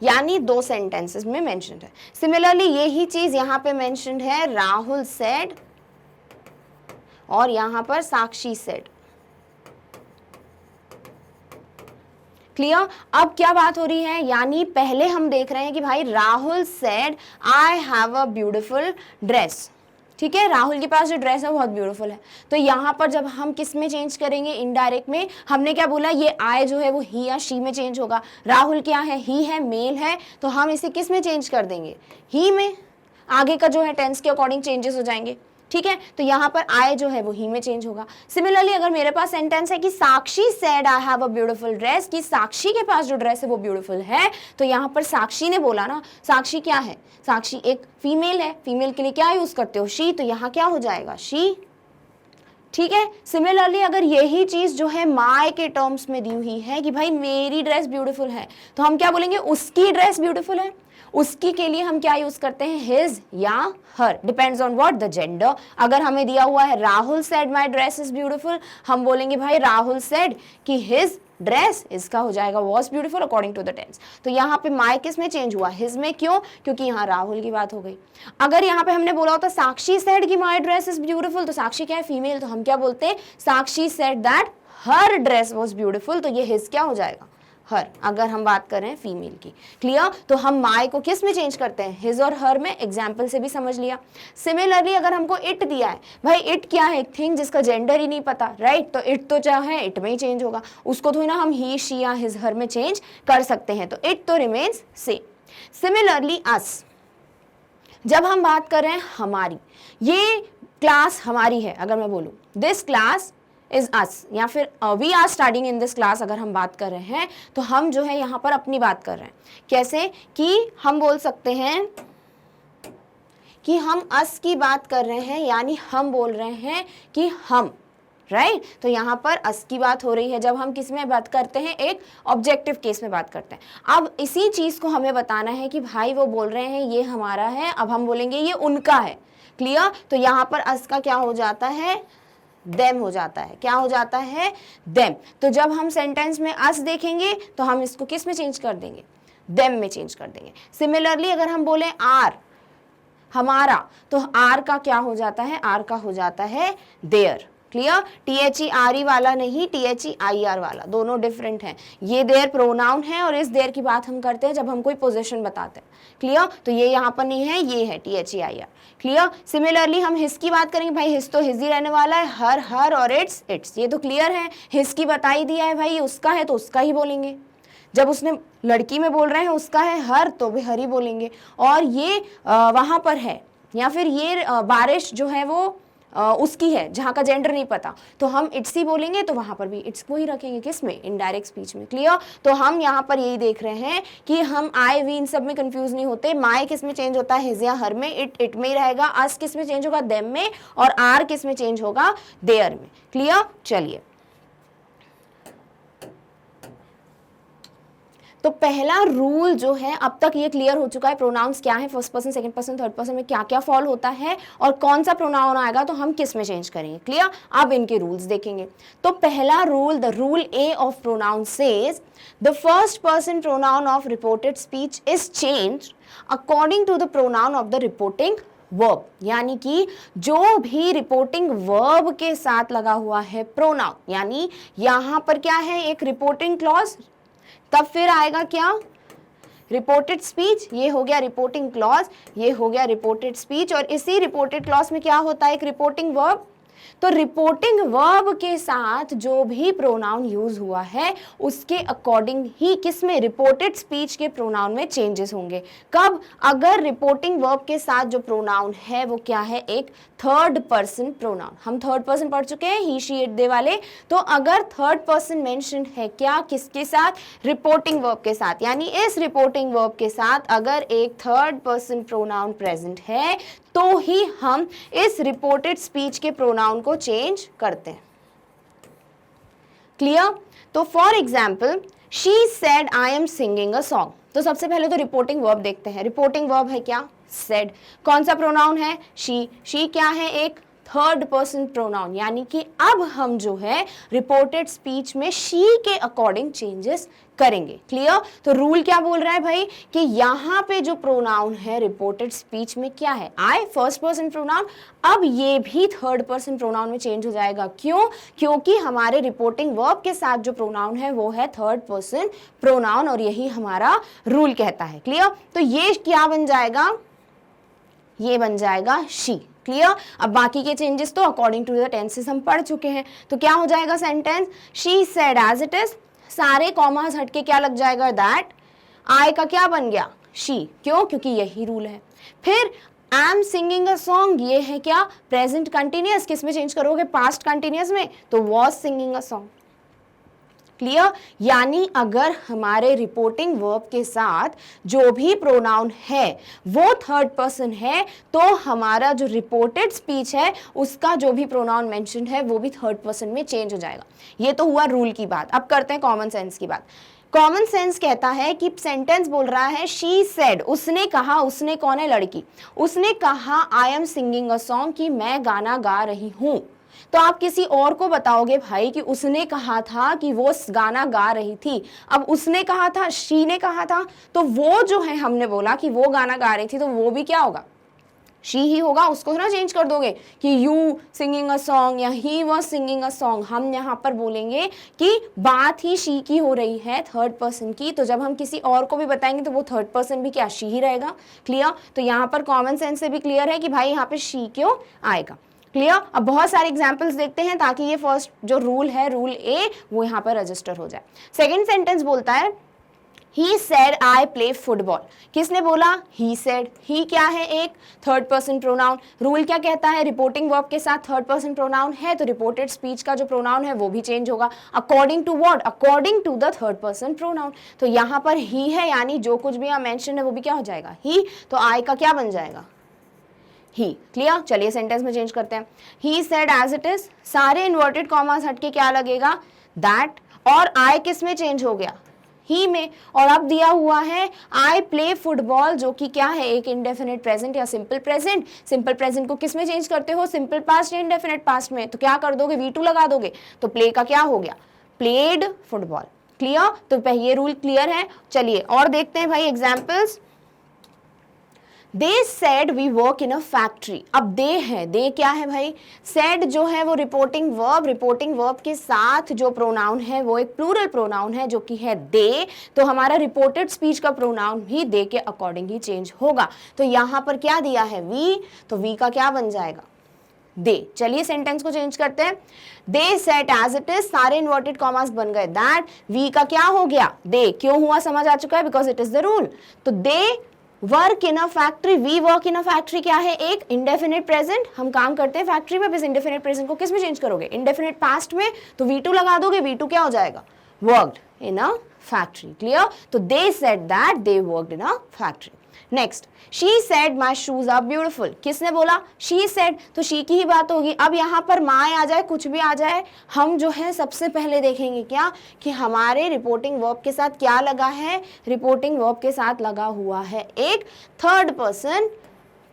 यानी दो सेंटेंसेस में मेंशन है। सिमिलरली यही चीज यहां पे मेंशन है राहुल सेड और यहां पर साक्षी सेड। क्लियर? अब क्या बात हो रही है? यानी पहले हम देख रहे हैं कि भाई Rahul said I have a beautiful dress, ठीक है? राहुल के पास जो ड्रेस है बहुत ब्यूटीफुल है। तो यहाँ पर जब हम किस में चेंज करेंगे? इनडायरेक्ट में। हमने क्या बोला? ये आई जो है वो ही या शी में चेंज होगा। राहुल क्या है? ही है, मेल है, तो हम इसे किस में चेंज कर देंगे? ही में। आगे का जो है टेंस के अकॉर्डिंग चेंजेस हो जाएंगे, ठीक है? तो यहाँ पर आई जो है वो ही में चेंज होगा। सिमिलरली अगर मेरे पास सेंटेंस है कि Sakshi said I have a beautiful dress, कि साक्षी के पास जो ड्रेस है वो ब्यूटीफुल है, तो यहाँ पर साक्षी ने बोला ना, साक्षी क्या है? साक्षी एक फीमेल है, फीमेल के लिए क्या यूज करते हो? शी, तो यहाँ क्या हो जाएगा? शी, ठीक है? सिमिलरली अगर यही चीज जो है माय के टर्म्स में दी हुई है कि भाई मेरी ड्रेस ब्यूटीफुल है, तो हम क्या बोलेंगे? उसकी ड्रेस ब्यूटीफुल है। उसकी के लिए हम क्या यूज करते हैं? हिज या her, depends on what? The gender. अगर हमें दिया हुआ है Rahul said my dress is beautiful, हम बोलेंगे भाई राहुल सेड कि हिज ड्रेस, इसका हो जाएगा was beautiful according to the tense. तो यहाँ पे माय किस में चेंज हुआ? हिज में। क्यों? क्योंकि यहाँ राहुल की बात हो गई। अगर यहाँ पे हमने बोला होता साक्षी सेड कि माय ड्रेस इज ब्यूटीफुल, तो साक्षी क्या है? फीमेल, तो हम क्या बोलते हैं? Sakshi said that her dress was beautiful, तो ये हिज क्या हो जाएगा? हर, अगर हम बात कर रहे हैं फीमेल की। क्लियर? तो हम माई को किस में चेंज करते हैं? हिज और हर में। एग्जाम्पल से भी समझ लिया। सिमिलरली अगर हमको इट दिया है, भाई इट क्या है? एक थिंग जिसका जेंडर ही नहीं पता, राइट? तो इट तो चाहे इट में ही चेंज होगा, उसको थोड़ी ना हम ही, शी या हिज, हर में चेंज कर सकते हैं, तो इट तो रिमेन्स सेम। सिमिलरली अस, जब हम बात कर रहे हैं हमारी, ये क्लास हमारी है, अगर मैं बोलूं दिस क्लास इज अस, या फिर we are studying in this class, अगर हम बात कर रहे हैं तो हम जो है यहाँ पर अपनी बात कर रहे हैं। कैसे कि हम बोल सकते हैं कि हम अस की बात कर रहे हैं, यानी हम बोल रहे हैं कि हम, राइट? तो यहाँ पर अस की बात हो रही है जब हम किस में बात करते हैं? एक ऑब्जेक्टिव केस में बात करते हैं। अब इसी चीज को हमें बताना है कि भाई वो बोल रहे हैं ये हमारा है, अब हम बोलेंगे ये उनका है। क्लियर? तो यहाँ पर अस का क्या हो जाता है? देम हो जाता है। क्या हो जाता है? देम। तो जब हम सेंटेंस में अस देखेंगे तो हम इसको किस में चेंज कर देंगे? देम में चेंज कर देंगे। सिमिलरली अगर हम बोले आर, हमारा, तो आर का क्या हो जाता है? आर का हो जाता है देयर। क्लियर? THERE वाला नहीं, THEIR वाला, दोनों डिफरेंट हैं। ये देयर प्रोनाउन है और इस देयर की बात हम करते हैं जब हम कोई पोजीशन बताते हैं। क्लियर? तो ये यहाँ पर नहीं है, ये है THEIR। क्लियर? सिमिलरली हम हिज की बात करेंगे, भाई हिज तो हिज ही रहने वाला है, हर हर और इट्स इट्स, ये तो क्लियर है। हिज की बताई दिया है, भाई उसका है तो उसका ही बोलेंगे। जब उसने लड़की में बोल रहे हैं उसका है हर, तो भी हर ही बोलेंगे। और ये वहां पर है, या फिर ये बारिश जो है वो उसकी है जहाँ का जेंडर नहीं पता, तो हम इट्स ही बोलेंगे, तो वहां पर भी इट्स को ही रखेंगे। किस में? इनडायरेक्ट स्पीच में। क्लियर? तो हम यहाँ पर यही देख रहे हैं कि हम आई वी इन सब में कंफ्यूज नहीं होते। माई किस में चेंज होता है? हिज या हर में। इट इट में ही रहेगा। अस किस में चेंज होगा? देम में। और आर किस में चेंज होगा? देयर में। क्लियर? चलिए, तो पहला रूल जो है, अब तक ये क्लियर हो चुका है प्रोनाउंस क्या है, first person, second person, third person में क्या क्या फॉल होता है और कौन सा प्रोनाउन आएगा तो हम किस में चेंज करेंगे। क्लियर? अब इनके रूल्स देखेंगे। तो पहला rule, the rule A of pronoun says the first person pronoun of reported speech is changed according to the pronoun of the reporting verb, यानी कि जो भी रिपोर्टिंग वर्ब के साथ लगा हुआ है प्रोनाउन, यानी यहां पर क्या है? एक रिपोर्टिंग क्लॉज, तब फिर आएगा क्या? Reported speech. ये हो गया रिपोर्टिंग क्लॉज, ये हो गया रिपोर्टेड स्पीच, और इसी रिपोर्टेड क्लॉज में क्या होता है? एक रिपोर्टिंग वर्ब। तो रिपोर्टिंग वर्ब के साथ जो भी प्रोनाउन यूज हुआ है उसके अकॉर्डिंग ही किसमें? रिपोर्टेड स्पीच के प्रोनाउन में चेंजेस होंगे। कब? अगर रिपोर्टिंग वर्ब के साथ जो प्रोनाउन है वो क्या है? एक थर्ड पर्सन प्रोनाउन। हम थर्ड पर्सन पढ़ चुके हैं, ही शी इट दे वाले। तो अगर थर्ड पर्सन मेंशन है, क्या? किसके साथ? रिपोर्टिंग वर्ब के साथ। यानी इस रिपोर्टिंग वर्ब के साथ अगर एक थर्ड पर्सन प्रोनाउन प्रेजेंट है तो ही हम इस रिपोर्टेड स्पीच के प्रोनाउन को चेंज करते हैं। क्लियर? तो for example, she said I am singing a song. तो सबसे पहले तो रिपोर्टिंग वर्ब देखते हैं। रिपोर्टिंग वर्ब है क्या? सेड। कौन सा प्रोनाउन है? शी। शी क्या है? एक थर्ड पर्सन प्रोनाउन, यानी कि अब हम जो है रिपोर्टेड स्पीच में शी के अकॉर्डिंग चेंजेस करेंगे। क्लियर? तो रूल क्या बोल रहा है भाई कि यहाँ पे जो प्रोनाउन है रिपोर्टेड स्पीच में क्या है? आई, फर्स्ट पर्सन प्रोनाउन। अब ये भी थर्ड पर्सन प्रोनाउन में चेंज हो जाएगा। क्यों? क्योंकि हमारे रिपोर्टिंग वर्ब के साथ जो प्रोनाउन है वो है थर्ड पर्सन प्रोनाउन, और यही हमारा रूल कहता है। क्लियर? तो ये क्या बन जाएगा? ये बन जाएगा शी। क्लियर? अब बाकी के चेंजेस तो अकॉर्डिंग टू द टेंसेस हम पढ़ चुके हैं। तो क्या हो जाएगा sentence? She said as it is, सारे कॉमास हटके क्या लग जाएगा? दैट। आई का क्या बन गया? शी। क्यों? क्योंकि यही रूल है। फिर I am singing a song, ये है क्या? Present continuous. किस में चेंज करोगे? पास्ट कंटिन्यूअस में। तो was singing a song. Clear? यानी अगर हमारे रिपोर्टिंग वर्ब के साथ जो भी प्रोनाउन है वो थर्ड पर्सन है तो हमारा जो रिपोर्टेड स्पीच है उसका जो भी प्रोनाउन मेंशन है वो भी थर्ड पर्सन में चेंज हो जाएगा। ये तो हुआ रूल की बात। अब करते हैं कॉमन सेंस की बात। कॉमन सेंस कहता है कि सेंटेंस बोल रहा है शी सेड, उसने कहा। उसने कौन है? लड़की। उसने कहा I am singing a song, कि मैं गाना गा रही हूं। तो आप किसी और को बताओगे भाई कि उसने कहा था कि वो गाना गा रही थी। अब उसने कहा था, शी ने कहा था, तो वो जो है हमने बोला कि वो गाना गा रही थी, तो वो भी क्या होगा? शी ही होगा, उसको ना चेंज कर दोगे कि यू सिंगिंग अ सॉन्ग या he was singing a song. हम यहाँ पर बोलेंगे कि बात ही शी की हो रही है, थर्ड पर्सन की, तो जब हम किसी और को भी बताएंगे तो वो थर्ड पर्सन भी क्या शी ही रहेगा। क्लियर? तो यहाँ पर कॉमन सेंस से भी क्लियर है कि भाई यहाँ पे शी क्यों आएगा। क्लियर? अब बहुत सारे एग्जाम्पल्स देखते हैं ताकि ये फर्स्ट जो रूल है, रूल ए, वो यहाँ पर रजिस्टर हो जाए। सेकेंड सेंटेंस बोलता है He said I play football। किसने बोला? He said। he क्या है? एक थर्ड पर्सन प्रोनाउन। रूल क्या कहता है? रिपोर्टिंग वर्ब के साथ थर्ड पर्सन प्रोनाउन है तो रिपोर्टेड स्पीच का जो प्रोनाउन है वो भी चेंज होगा। According to what? According to the third person pronoun. तो यहाँ पर he है, यानी जो कुछ भी यहाँ मेंशन है वो भी क्या हो जाएगा? he। तो I का क्या बन जाएगा? ही। क्लियर? चलिए सेंटेंस में चेंज करते हैं। He said as it is, सारे इन्वर्टेड कॉमास हटके क्या लगेगा? दैट। और आई किस में चेंज हो गया? ही में। और अब दिया हुआ है आई प्ले फुटबॉल, जो कि क्या है? एक इंडेफिनिट प्रेजेंट या सिंपल प्रेजेंट। सिंपल प्रेजेंट को किस में चेंज करते हो? सिंपल पास्ट या इंडेफिनिट पास्ट में। तो क्या कर दोगे? V2 लगा दोगे। तो प्ले का क्या हो गया? Played football. क्लियर? तो ये रूल क्लियर है। चलिए और देखते हैं भाई examples. They said we work in a factory। अब दे है, दे क्या है भाई? said जो है वो रिपोर्टिंग वर्ब के साथ जो प्रोनाउन है वो एक प्लूरल प्रोनाउन है जो कि है दे। तो हमारा रिपोर्टेड स्पीच का प्रोनाउन भी दे के अकॉर्डिंग ही चेंज होगा। तो यहाँ पर क्या दिया है? वी। तो वी का क्या बन जाएगा? दे। चलिए सेंटेंस को चेंज करते हैं। दे सेट एज इट इज, सारे इन्वर्टेड कॉमास बन गए दैट। वी का क्या हो गया? दे। क्यों हुआ? समझ आ चुका है, because it is the rule. तो they work in a factory, we work in a factory क्या है? एक इंडेफिनिट प्रेजेंट। हम काम करते हैं फैक्ट्री में, बस इंडेफिनिट प्रेजेंट को किस में चेंज करोगे? इंडेफिनिट पास्ट में। तो V2 लगा दोगे। V2 क्या हो जाएगा? Worked in a factory. Clear? तो they said that they worked in a factory. Next, she said my shoes are beautiful. किसने बोला? She said. तो शी की ही बात होगी। अब यहाँ पर माई आ जाए, कुछ भी आ जाए, हम जो है सबसे पहले देखेंगे क्या कि हमारे रिपोर्टिंग वर्ब के साथ क्या लगा है? रिपोर्टिंग वर्ब के साथ लगा हुआ है एक थर्ड पर्सन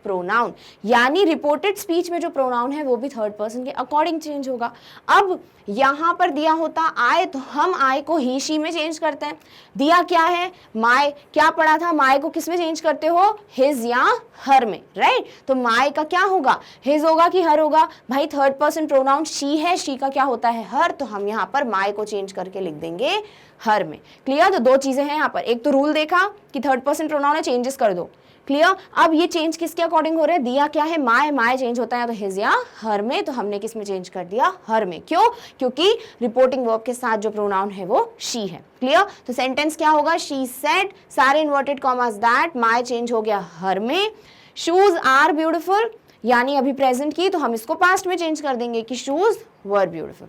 प्रोनाउन, यानी रिपोर्टेड स्पीच में जो प्रोनाउन है वो भी थर्ड पर्सन के अकॉर्डिंग चेंज होगा। अब यहाँ पर दिया होता आय, तो हम आय को ही शी में चेंज करते हैं। दिया क्या है? माय। क्या पढ़ा था? माय को किस में चेंज करते हो? हिज या हर में, राइट? तो माय का क्या होगा? हिज होगा कि हर होगा? भाई थर्ड पर्सन प्रोनाउन शी है, शी का क्या होता है? हर। तो हम यहाँ पर माय को चेंज करके लिख देंगे हर में। क्लियर? तो दो चीजें हैं यहाँ पर, एक तो रूल देखा कि थर्ड पर्सन प्रोनाउन है, चेंजेस कर दो। क्लियर? अब ये चेंज किसके अकॉर्डिंग हो रहे हैं? दिया क्या है? माय। माय चेंज होता है तो हिज या हर में, तो हमने किस में चेंज कर दिया? हर में। क्यों? क्योंकि रिपोर्टिंग वर्ब के साथ जो प्रोनाउन है वो शी है। क्लियर? तो सेंटेंस क्या होगा? शी सेड, सारे inverted commas that, my change हो गया हर में। शूज आर ब्यूटिफुल, यानी अभी प्रेजेंट की, तो हम इसको पास्ट में चेंज कर देंगे कि शूज वर ब्यूटिफुल।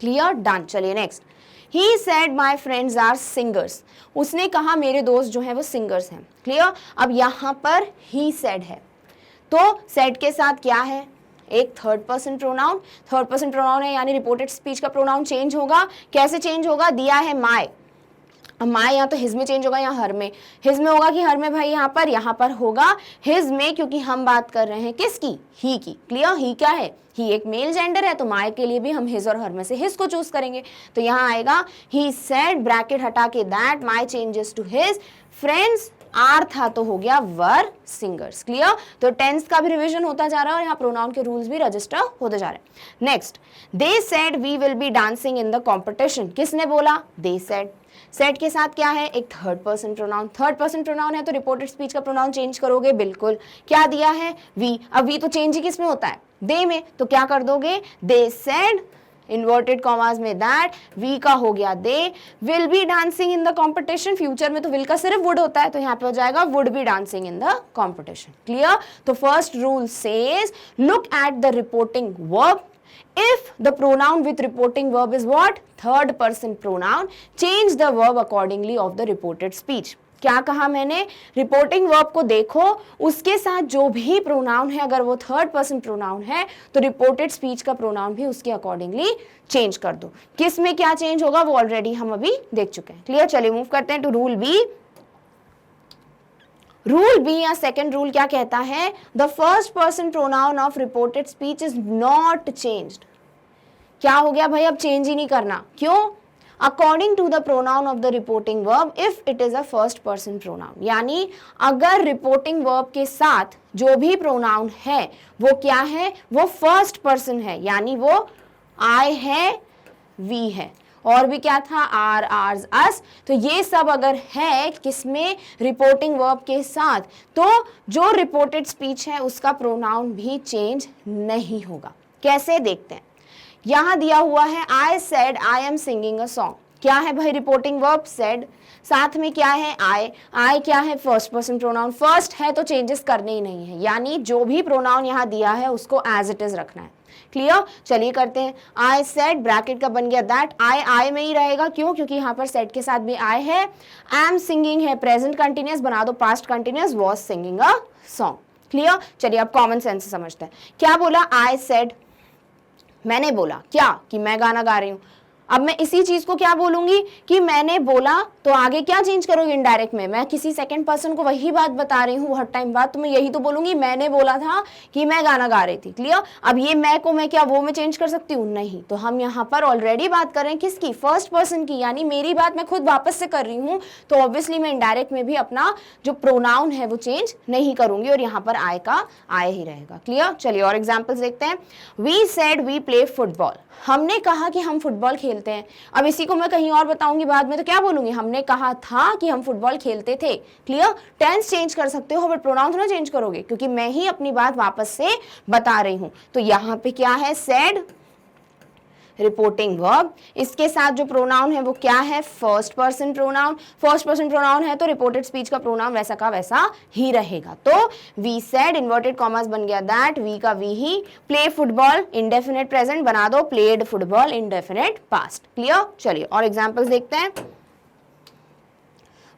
क्लियर? डन। चलिए next. He said my friends are singers। उसने कहा मेरे दोस्त जो हैं वो सिंगर्स हैं। क्लियर? अब यहाँ पर he said है, तो said के साथ क्या है? एक third person pronoun. Third person pronoun है यानी रिपोर्टेड स्पीच का प्रोनाउन चेंज होगा। कैसे चेंज होगा? दिया है माय। अब माय यहाँ तो हिज में चेंज होगा या हर में? हिज में होगा कि हर में? भाई यहाँ पर होगा हिज में, क्योंकि हम बात कर रहे हैं किसकी? ही की। क्लियर? ही क्या है? ही एक मेल जेंडर है, तो माय के लिए भी हम हिज और हर में से हिज को चूज करेंगे। तो यहाँ आएगा ही सेड, ब्रैकेट हटा के that, my changes to his, friends are था तो हो गया वर सिंगर्स। क्लियर? तो टेंस का भी रिवीजन होता जा रहा है और यहाँ प्रोनाउन के रूल्स भी रजिस्टर होते जा रहे हैं। Next, they said we will be dancing in the competition. किसने बोला? They said. सेड के साथ क्या है? एक third person pronoun. Third person pronoun है तो रिपोर्टेड स्पीच का प्रोनाउन चेंज करोगे, बिल्कुल। क्या दिया है? वी। अब वी तो चेंज ही किस में होता है? दे में। तो क्या कर दोगे? दे सेड, इन्वर्टेड कॉमास में दैट, वी का हो गया they, will be dancing in the competition. Future में तो विल का सिर्फ वुड होता है, तो यहाँ पे हो जाएगा would be dancing in the competition. Clear? तो first rule says look at the reporting verb. If the pronoun with reporting verb is what? Third person pronoun, change the verb accordingly of the reported speech. क्या कहा मैंने? Reporting verb को देखो, उसके साथ जो भी प्रोनाउन है अगर वो थर्ड पर्सन प्रोनाउन है तो रिपोर्टेड स्पीच का प्रोनाउन भी उसके अकॉर्डिंगली चेंज कर दो। किस में क्या चेंज होगा वो ऑलरेडी हम अभी देख चुके हैं। क्लियर? चलिए मूव करते हैं to rule B. Rule B या सेकेंड रूल क्या कहता है? The first person pronoun of reported speech is not changed. क्या हो गया भाई? अब चेंज ही नहीं करना। क्यों? According to the pronoun of the reporting verb if it is a first person pronoun, यानी अगर रिपोर्टिंग वर्ब के साथ जो भी प्रोनाउन है वो क्या है, वो फर्स्ट पर्सन है, यानी वो आई है, वी है, और भी क्या था, आर, आर्स, अस, तो ये सब अगर है किसमें, रिपोर्टिंग वर्ब के साथ, तो जो रिपोर्टेड स्पीच है उसका प्रोनाउन भी चेंज नहीं होगा। कैसे, देखते हैं। यहां दिया हुआ है आई said I am singing a song, क्या है भाई, रिपोर्टिंग वर्ब सेड, साथ में क्या है, आई क्या है, फर्स्ट पर्सन प्रोनाउन, फर्स्ट है तो चेंजेस करने ही नहीं है, यानी जो भी प्रोनाउन यहां दिया है उसको एज इट इज रखना है। क्लियर, चलिए करते हैं। आई सेड, ब्रैकेट का बन गया दैट, आई में ही रहेगा, क्यों, क्योंकि यहाँ पर सेड के साथ भी आई है। एम सिंगिंग है, प्रेजेंट कंटिन्यूअस, बना दो past continuous, was singing a song. Clear, चलिए अब कॉमन सेंस से समझते हैं। क्या बोला, आई सेड, मैंने बोला क्या, कि मैं गाना गा रही हूं। अब मैं इसी चीज को क्या बोलूंगी कि मैंने बोला, तो आगे क्या चेंज करोगे, इनडायरेक्ट में मैं किसी सेकंड पर्सन को वही बात बता रही हूँ हर टाइम बाद, तो मैं यही तो बोलूंगी, मैंने बोला था कि मैं गाना गा रही थी। क्लियर, अब ये मैं को मैं क्या वो में चेंज कर सकती हूँ, नहीं, तो हम यहाँ पर ऑलरेडी बात कर रहे हैं किसकी, फर्स्ट पर्सन की, यानी मेरी बात मैं खुद वापस से कर रही हूँ, तो ऑब्वियसली मैं इनडायरेक्ट में भी अपना जो प्रोनाउन है वो चेंज नहीं करूंगी, और यहाँ पर आय का आय ही रहेगा। क्लियर, चलिए और एग्जाम्पल्स देखते हैं। We said we play football, हमने कहा कि हम फुटबॉल खेलते हैं। अब इसी को मैं कहीं और बताऊंगी बाद में, तो क्या बोलूंगी, हमने कहा था कि हम फुटबॉल खेलते थे। क्लियर, टेंस चेंज कर सकते हो बट प्रोनाउन ना चेंज करोगे, क्योंकि मैं ही अपनी बात वापस से बता रही हूं। तो यहां पे क्या है, सेड रिपोर्टिंग वर्ब, इसके साथ जो प्रोनाउन है वो क्या है, first person pronoun, first person pronoun है तो रिपोर्टेड स्पीच का प्रोनाउन वैसा का वैसा ही रहेगा। तो वी सेड, इन्वर्टेड कॉमर्स बन गया दैट, वी का वी ही, प्ले फुटबॉल इंडेफिनेट प्रेजेंट बना दो, played football indefinite past. Clear, चलिए और एग्जांपल्स देखते हैं।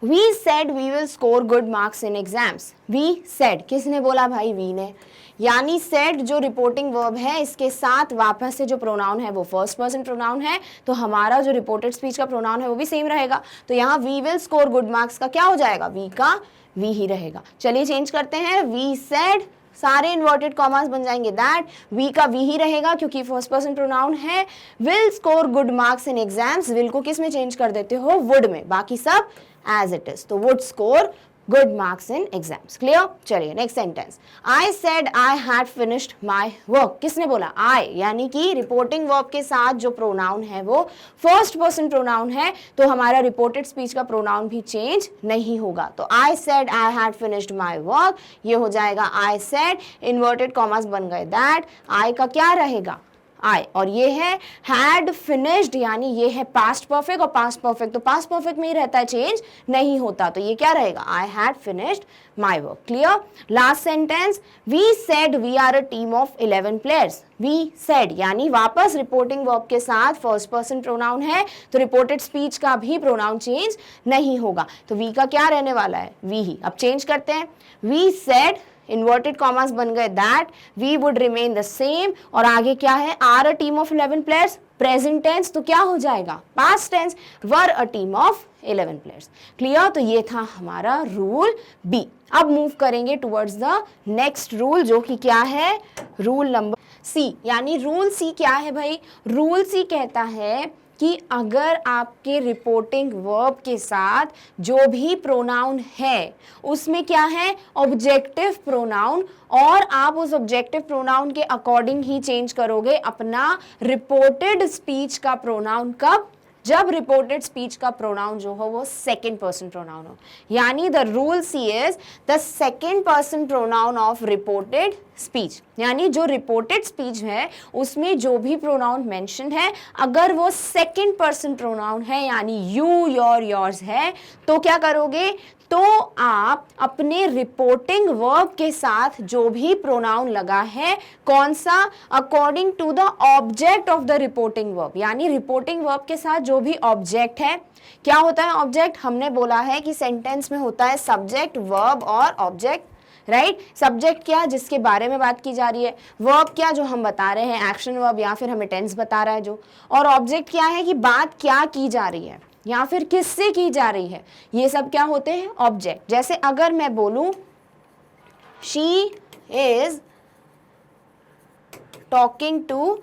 We said we will score good marks in exams. We said, किसने बोला भाई, वी ने, यानी said जो रिपोर्टिंग वर्ब है इसके साथ वापस से जो प्रोनाउन है वो फर्स्ट पर्सन प्रोनाउन है, तो हमारा जो रिपोर्टेड स्पीच का प्रोनाउन है वो भी सेम रहेगा। तो यहाँ we will score good marks का क्या हो जाएगा, वी का वी ही रहेगा। चलिए चेंज करते हैं, we said, सारे इन्वर्टेड कॉमास बन जाएंगे दैट, वी का वी ही रहेगा क्योंकि फर्स्ट पर्सन प्रोनाउन है। Will score good marks in exams, will को किस में चेंज कर देते हो, वुड में, बाकी सब एज इट इज, तो would score good marks in exams. Clear, चलिए next sentence. I said I had finished my work, किसने बोला, आई, यानी कि रिपोर्टिंग वर्ब के साथ जो प्रोनाउन है वो फर्स्ट पर्सन प्रोनाउन है, तो हमारा रिपोर्टेड स्पीच का प्रोनाउन भी चेंज नहीं होगा। तो आई said I had finished my work, ये हो जाएगा आई सेड, इन्वर्टेड कॉमास बन गए दैट, आई का क्या रहेगा, आई, और ये है हैड फिनिश्ड, यानी ये है पास्ट परफेक्ट, और पास्ट परफेक्ट तो पास्ट परफेक्ट में ही रहता है, चेंज नहीं होता, तो ये क्या रहेगा, I had finished my work. Clear, last sentence, we said we are a team of 11 players. We said, यानी वापस रिपोर्टिंग वर्ब के साथ फर्स्ट पर्सन प्रोनाउन है, तो रिपोर्टेड स्पीच का भी प्रोनाउन चेंज नहीं होगा, तो वी का क्या रहने वाला है, वी ही। अब चेंज करते हैं, वी सेड, इन्वर्टेड कॉमास बन गए that, we would remain the same, और आगे क्या है, are a team of 11 players, present tense तो क्या हो जाएगा, past tense, were a team of 11 players. Clear, तो ये था हमारा रूल बी। अब मूव करेंगे टुवर्ड्स द नेक्स्ट रूल, जो कि क्या है, रूल नंबर सी, यानी रूल सी क्या है भाई, रूल सी कहता है कि अगर आपके रिपोर्टिंग वर्ब के साथ जो भी प्रोनाउन है उसमें क्या है, ऑब्जेक्टिव प्रोनाउन, और आप उस ऑब्जेक्टिव प्रोनाउन के अकॉर्डिंग ही चेंज करोगे अपना रिपोर्टेड स्पीच का प्रोनाउन। कब, जब रिपोर्टेड स्पीच का प्रोनाउन जो हो वो सेकेंड पर्सन प्रोनाउन हो, यानी the rule C is the second person pronoun of reported speech, यानी जो रिपोर्टेड स्पीच है उसमें जो भी प्रोनाउन मेंशन है अगर वो सेकेंड पर्सन प्रोनाउन है, यानी यू, योर, योर्स है, तो क्या करोगे, तो आप अपने रिपोर्टिंग वर्ब के साथ जो भी प्रोनाउन लगा है, कौन सा, according to the object of the reporting verb, यानी रिपोर्टिंग वर्ब के साथ जो भी ऑब्जेक्ट है, क्या होता है ऑब्जेक्ट, हमने बोला है कि सेंटेंस में होता है सब्जेक्ट, वर्ब और ऑब्जेक्ट, राइट। सब्जेक्ट क्या, जिसके बारे में बात की जा रही है, वर्ब क्या, जो हम बता रहे हैं, एक्शन वर्ब या फिर हमें टेंस बता रहा है जो, और ऑब्जेक्ट क्या है कि बात क्या की जा रही है या फिर किससे की जा रही है, ये सब क्या होते हैं ऑब्जेक्ट। जैसे अगर मैं बोलूं she is talking to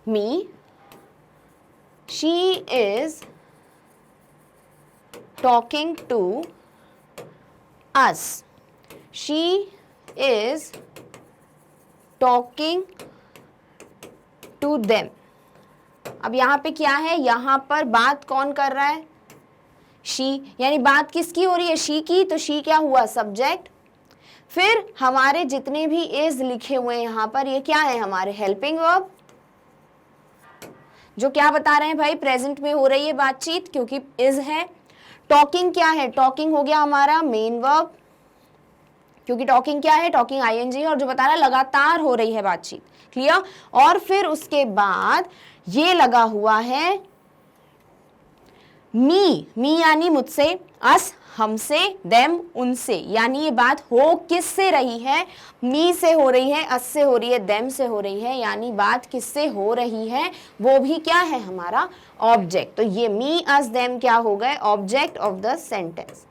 me, she is talking to us, she is talking to them. अब यहां पे क्या है, यहां पर बात कौन कर रहा है, शी, यानी बात किसकी हो रही है, शी की, तो शी क्या हुआ, सब्जेक्ट। फिर हमारे जितने भी इज लिखे हुए हैं यहां पर, ये क्या है, हमारे हेल्पिंग वर्ब, जो क्या बता रहे हैं भाई, प्रेजेंट में हो रही है बातचीत क्योंकि इज है। टॉकिंग क्या है, टॉकिंग हो गया हमारा मेन वर्ब, क्योंकि टॉकिंग क्या है, टॉकिंग आईएनजी, और जो बता रहा है लगातार हो रही है बातचीत, क्लियर। और फिर उसके बाद ये लगा हुआ है मी, मी यानी मुझसे, अस हमसे, देम उनसे, यानी ये बात हो किससे रही है, मी से हो रही है, अस से हो रही है, देम से हो रही है, यानी बात किससे हो रही है, वो भी क्या है हमारा ऑब्जेक्ट। तो ये मी अस देम क्या हो गए, object of the sentence,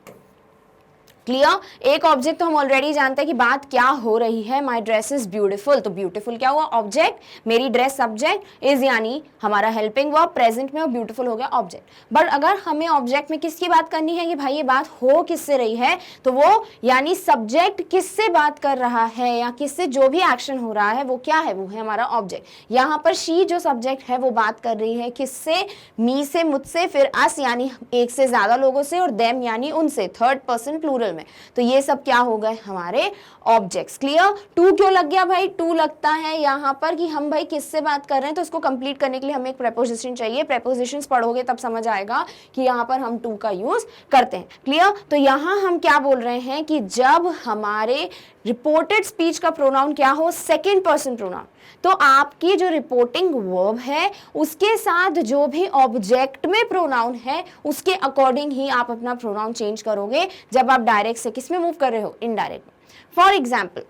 clear. एक ऑब्जेक्ट तो हम ऑलरेडी जानते हैं कि बात क्या हो रही है, माई ड्रेस इज ब्यूटीफुल, तो ब्यूटीफुल क्या हुआ, ऑब्जेक्ट, मेरी ड्रेस सब्जेक्ट, इज यानी हमारा हेल्पिंग वर्ब प्रेजेंट में, और ब्यूटीफुल हो गया ऑब्जेक्ट। बट अगर हमें ऑब्जेक्ट में किसकी बात करनी है कि भाई ये बात हो किससे रही है, तो वो यानी सब्जेक्ट किससे बात कर रहा है या किससे जो भी एक्शन हो रहा है वो क्या है, वो है हमारा ऑब्जेक्ट। यहाँ पर शी जो सब्जेक्ट है वो बात कर रही है किससे, मी से, मुझसे, फिर अस यानी एक से ज्यादा लोगों से, और देम यानी उनसे, थर्ड पर्सन प्लूरल में। तो ये सब क्या हो गए हमारे ऑब्जेक्ट्स, क्लियर। टू क्यों लग गया भाई, टू लगता है यहां पर कि हम भाई किससे बात कर रहे हैं, तो इसको कंप्लीट करने के लिए हमें एक प्रेपोजिशन चाहिए। प्रेपोजिशंस पढ़ोगे तब समझ आएगा कि यहां पर हम टू का यूज करते हैं, क्लियर। तो यहां हम क्या बोल रहे हैं कि जब हमारे रिपोर्टेड स्पीच का प्रोनाउन क्या हो, सेकेंड पर्सन प्रोनाउन, तो आपकी जो रिपोर्टिंग वर्ब है उसके साथ जो भी ऑब्जेक्ट में प्रोनाउन है उसके अकॉर्डिंग ही आप अपना प्रोनाउन चेंज करोगे जब आप डायरेक्ट से किस में मूव कर रहे हो, इनडायरेक्ट में। For example,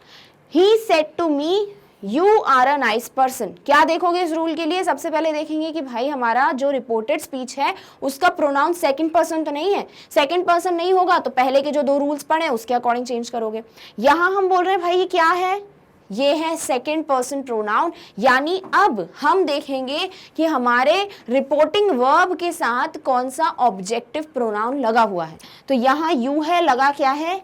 he said to me you are a nice person. क्या देखोगे इस रूल के लिए, सबसे पहले देखेंगे कि भाई हमारा जो रिपोर्टेड स्पीच है उसका प्रोनाउन सेकंड पर्सन तो नहीं है। सेकंड पर्सन नहीं होगा तो पहले के जो दो रूल्स पढ़े उसके अकॉर्डिंग चेंज करोगे। यहां हम बोल रहे हैं भाई ये क्या है, ये है सेकेंड पर्सन प्रोनाउन, यानी अब हम देखेंगे कि हमारे रिपोर्टिंग वर्ब के साथ कौन सा ऑब्जेक्टिव प्रोनाउन लगा हुआ है। तो यहां यू है, लगा क्या है,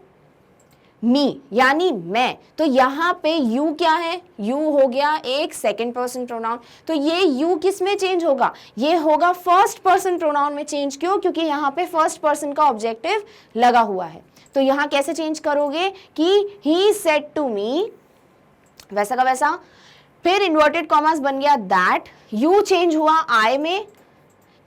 मी यानी मैं, तो यहां पे यू क्या है, यू हो गया एक सेकेंड पर्सन प्रोनाउन। तो ये यू किस में चेंज होगा, ये होगा फर्स्ट पर्सन प्रोनाउन में चेंज। क्यों, क्योंकि यहां पे फर्स्ट पर्सन का ऑब्जेक्टिव लगा हुआ है। तो यहां कैसे चेंज करोगे कि ही सेड टू मी, वैसा का वैसा, फिर इन्वर्टेड कॉमास बन गया दैट, यू चेंज हुआ आई में।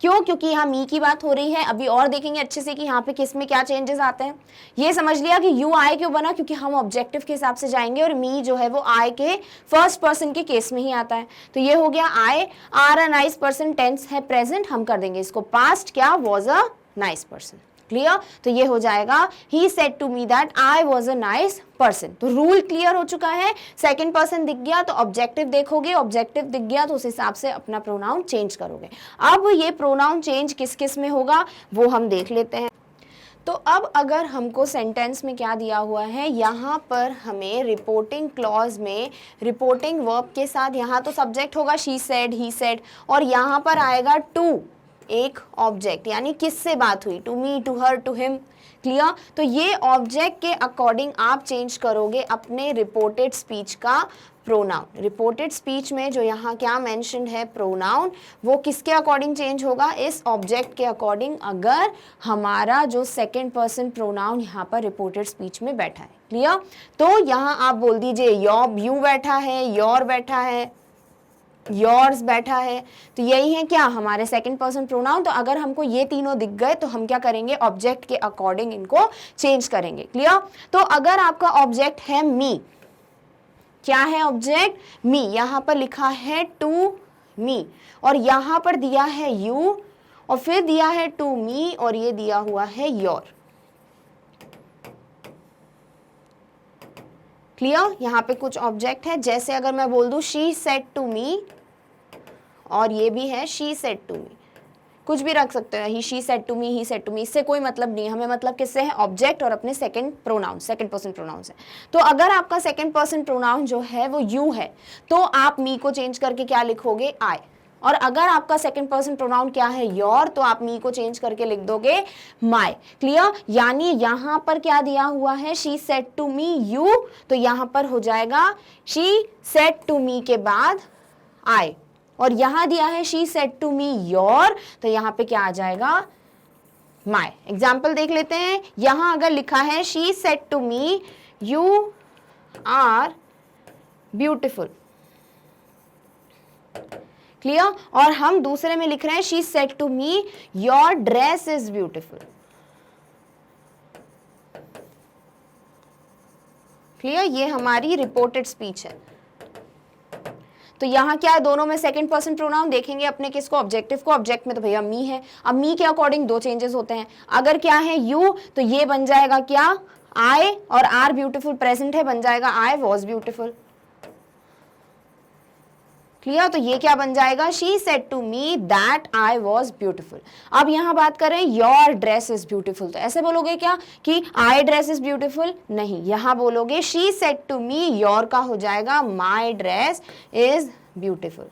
क्यों, क्योंकि यहाँ मी की बात हो रही है। अभी और देखेंगे अच्छे से कि यहाँ पे किस में क्या चेंजेस आते हैं। ये समझ लिया कि यू आई क्यों बना, क्योंकि हम ऑब्जेक्टिव के हिसाब से जाएंगे और मी जो है वो आई के फर्स्ट पर्सन के केस में ही आता है। तो ये हो गया I are a nice person, tense है प्रेजेंट, हम कर देंगे इसको पास्ट, क्या was a nice person, clear. तो ये हो जाएगा he said to me that I was a nice person. तो रूल क्लियर हो चुका है। सेकंड पर्सन दिख गया तो ऑब्जेक्टिव देखोगे, ऑब्जेक्टिव दिख गया तो उस हिसाब से अपना प्रोनाउन चेंज करोगे। अब ये प्रोनाउन चेंज किस किस में होगा वो हम देख लेते हैं। तो अब अगर हमको सेंटेंस में क्या दिया हुआ है, यहाँ पर हमें रिपोर्टिंग क्लॉज में रिपोर्टिंग वर्ब के साथ यहाँ तो सब्जेक्ट होगा शी सेड, ही सेड, और यहाँ पर आएगा टू, एक ऑब्जेक्ट, यानी किससे बात हुई, to me, to her, to him, clear. तो ये ऑब्जेक्ट के अकॉर्डिंग आप चेंज करोगे अपने रिपोर्टेड स्पीच का प्रोनाउन। रिपोर्टेड स्पीच में जो यहाँ क्या मेंशन्ड है प्रोनाउन, वो किसके अकॉर्डिंग चेंज होगा, इस ऑब्जेक्ट के अकॉर्डिंग, अगर हमारा जो सेकेंड पर्सन प्रोनाउन यहाँ पर रिपोर्टेड स्पीच में बैठा है, क्लियर। तो यहाँ आप बोल दीजिए योर, यू बैठा है, योर बैठा है, योर्स बैठा है, तो यही है क्या हमारे सेकंड पर्सन प्रोनाउन। तो अगर हमको ये तीनों दिख गए तो हम क्या करेंगे, ऑब्जेक्ट के अकॉर्डिंग इनको चेंज करेंगे, क्लियर। तो अगर आपका ऑब्जेक्ट है मी, क्या है ऑब्जेक्ट, मी, यहां पर लिखा है टू मी, और यहां पर दिया है यू, और फिर दिया है टू मी, और ये दिया हुआ है योर, क्लियर। यहाँ पे कुछ ऑब्जेक्ट है, जैसे अगर मैं बोल दूं शी सेड टू मी, और ये भी है शी सेड टू मी, कुछ भी रख सकते हैं, he she said to me, he said to me, इससे कोई मतलब नहीं है हमें, मतलब किससे है, ऑब्जेक्ट और अपने second pronoun, second person pronoun से। तो अगर आपका सेकंड पर्सन प्रोनाउन जो है वो यू है तो आप मी को चेंज करके क्या लिखोगे, आई, और अगर आपका सेकंड पर्सन प्रोनाउन क्या है योर, तो आप मी को चेंज करके लिख दोगे माय। क्लियर? यानी यहां पर क्या दिया हुआ है, she said to me you, तो यहां पर हो जाएगा शी सेड टू मी के बाद आई, और यहां दिया है she said to me your, तो यहां पे क्या आ जाएगा माय। एग्जाम्पल देख लेते हैं। यहां अगर लिखा है she said to me you are beautiful, clear? और हम दूसरे में लिख रहे हैं she said to me your dress is beautiful, clear? ये हमारी रिपोर्टेड स्पीच है। तो यहाँ क्या है, दोनों में सेकंड पर्सन प्रोनाउन देखेंगे अपने किसको, ऑब्जेक्टिव को। ऑब्जेक्ट में तो भैया मी है। अब मी के अकॉर्डिंग दो चेंजेस होते हैं। अगर क्या है यू, तो ये बन जाएगा क्या, आई, और आर ब्यूटीफुल प्रेजेंट है, बन जाएगा आई वॉज ब्यूटीफुल, क्लियर? तो ये क्या बन जाएगा, she said to me that I was beautiful. अब यहाँ बात करें योर ड्रेस इज ब्यूटीफुल, तो ऐसे बोलोगे क्या कि आई ड्रेस इज ब्यूटीफुल, नहीं, यहाँ बोलोगे she said to me your का हो जाएगा my dress is beautiful,